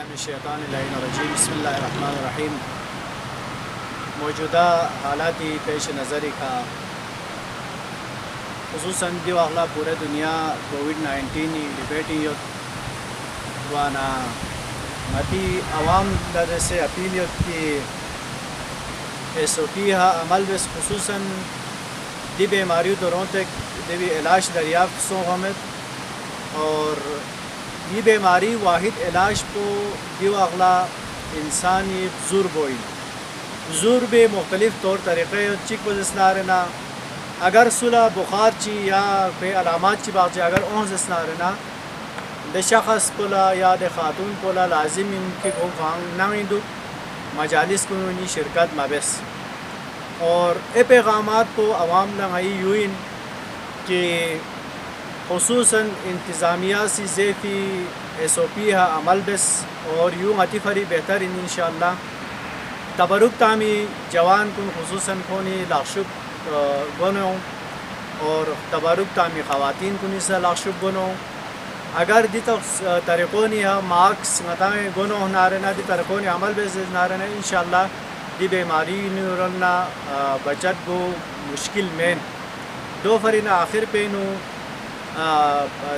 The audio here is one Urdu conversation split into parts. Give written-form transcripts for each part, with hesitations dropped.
باللہ من الشیطان اللعین الرجیم بسم اللہ الرحمن الرحیم موجودہ حالاتی پیش نظری کا خصوصاً دیو اغلا پورے دنیا کووڈ-19 ڈبیٹی وانا متی عوام در سے اپیل کی SOP عمل بس خصوصاً دی بیماریوں دوروں تک دی علاج دریافت سو حمد اور یہ بیماری واحد علاج کو دیو اغلا انسانی زور بوئی زور بے مختلف طور طریقے چک وزسنارنا اگر صلح بخار چی یا بے علامات چی باقی اگر اونز اسنارنا دے شخص پولا یا دے خاتون پولا لازم ان کی کو فانگ نمیندو مجالس کو انہی شرکت مبس اور اے پیغامات کو عوام لنگائی یوین کہ خصوصاً انتظامیہ سی زیفی SOP عمل بس اور یوں عطیفری بہتر انشاءاللہ تبرک تامی جوان کن خصوصاً کونی لاغشب گنو اور تبرک تامی خواتین کنی سے لاغشب گنو اگر دی طریقونی مارکس نتائیں گنو نارنا دی طریقونی عمل بس نارنا انشاءاللہ دی بیماری نورنا بچت گو مشکل مین دو فرین آخر پینو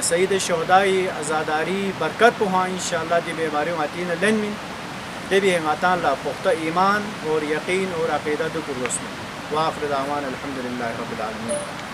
سید شہدائی ازاداری برکت پہاں انشاءاللہ دی بیماریوں آتین لن من دی بھی ہماتان لا پختہ ایمان اور یقین اور عقیدہ دو پرسن وآخر دعوان الحمدللہ رب العالمین.